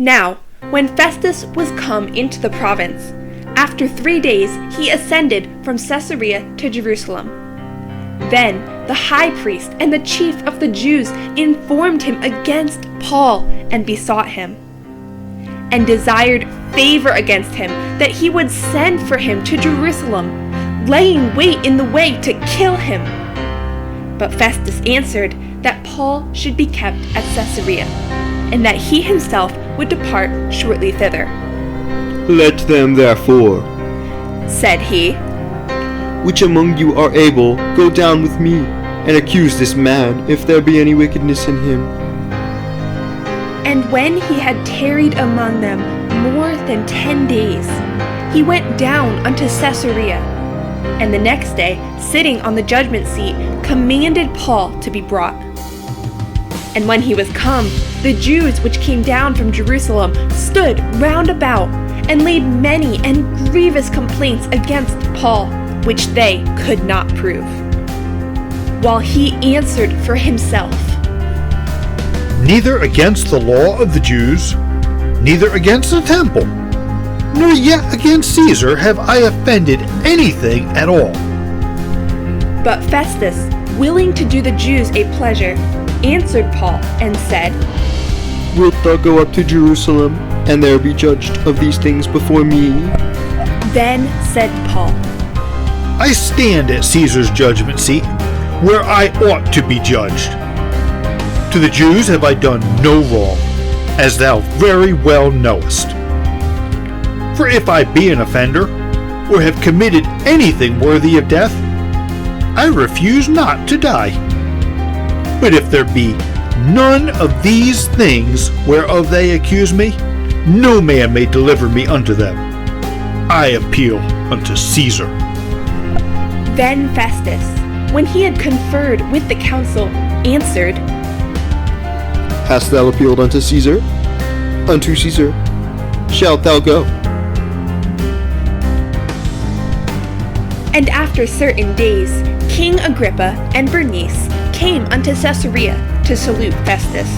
Now, when Festus was come into the province, after 3 days he ascended from Caesarea to Jerusalem. Then the high priest and the chief of the Jews informed him against Paul and besought him, and desired favor against him that he would send for him to Jerusalem, laying wait in the way to kill him. But Festus answered that Paul should be kept at Caesarea, and that he himself would depart shortly thither. Let them therefore, said he, which among you are able, go down with me, and accuse this man, if there be any wickedness in him. And when he had tarried among them more than 10 days, he went down unto Caesarea, and the next day, sitting on the judgment seat, commanded Paul to be brought. And when he was come, the Jews which came down from Jerusalem stood round about, and laid many and grievous complaints against Paul, which they could not prove. While he answered for himself, Neither against the law of the Jews, neither against the temple, nor yet against Caesar have I offended anything at all. But Festus, willing to do the Jews a pleasure, answered Paul and said, Wilt thou go up to Jerusalem, and there be judged of these things before me? Then said Paul, I stand at Caesar's judgment seat, where I ought to be judged. To the Jews have I done no wrong, as thou very well knowest. For if I be an offender, or have committed anything worthy of death, I refuse not to die. But if there be none of these things whereof they accuse me, no man may deliver me unto them. I appeal unto Caesar. Then Festus, when he had conferred with the council, answered, Hast thou appealed unto Caesar? Unto Caesar shalt thou go. And after certain days, King Agrippa and Bernice came unto Caesarea to salute Festus.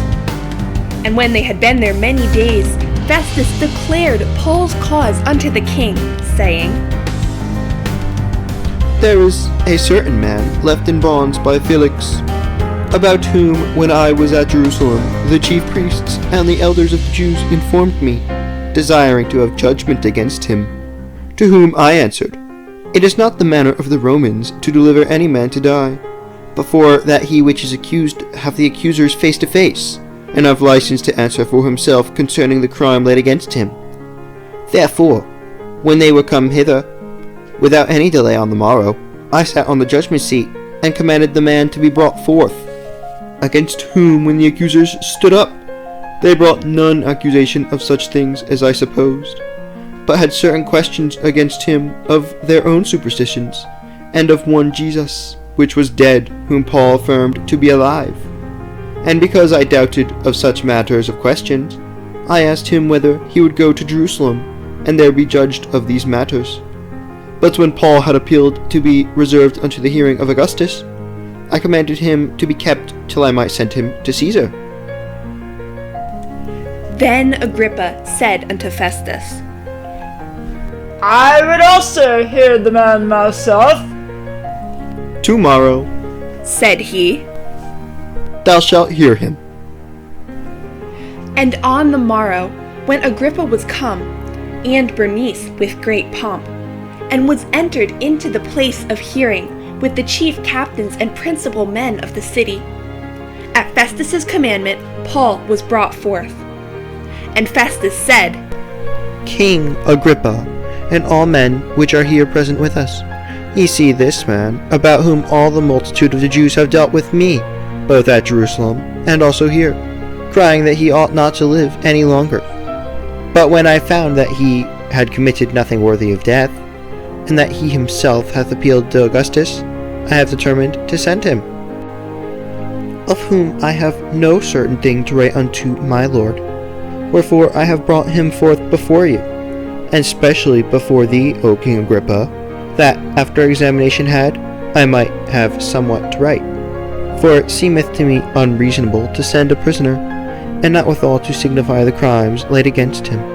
And when they had been there many days, Festus declared Paul's cause unto the king, saying, There is a certain man left in bonds by Felix, about whom, when I was at Jerusalem, the chief priests and the elders of the Jews informed me, desiring to have judgment against him. To whom I answered, It is not the manner of the Romans to deliver any man to die, before that he which is accused have the accusers face to face, and have license to answer for himself concerning the crime laid against him. Therefore, when they were come hither, without any delay on the morrow, I sat on the judgment seat, and commanded the man to be brought forth, against whom when the accusers stood up, they brought none accusation of such things as I supposed, but had certain questions against him of their own superstitions, and of one Jesus, which was dead, whom Paul affirmed to be alive. And because I doubted of such matters of questions, I asked him whether he would go to Jerusalem, and there be judged of these matters. But when Paul had appealed to be reserved unto the hearing of Augustus, I commanded him to be kept till I might send him to Caesar. Then Agrippa said unto Festus, I would also hear the man myself. Tomorrow, said he. thou shalt hear him. And on the morrow, when Agrippa was come, and Bernice with great pomp, and was entered into the place of hearing with the chief captains and principal men of the city, at Festus's commandment Paul was brought forth. And Festus said, King Agrippa, and all men which are here present with us, ye see this man, about whom all the multitude of the Jews have dealt with me, both at Jerusalem and also here, crying that he ought not to live any longer. But when I found that he had committed nothing worthy of death, and that he himself hath appealed to Augustus, I have determined to send him, of whom I have no certain thing to write unto my lord. Wherefore I have brought him forth before you, and specially before thee, O King Agrippa, that, after examination had, I might have somewhat to write. For it seemeth to me unreasonable to send a prisoner, and not withal to signify the crimes laid against him.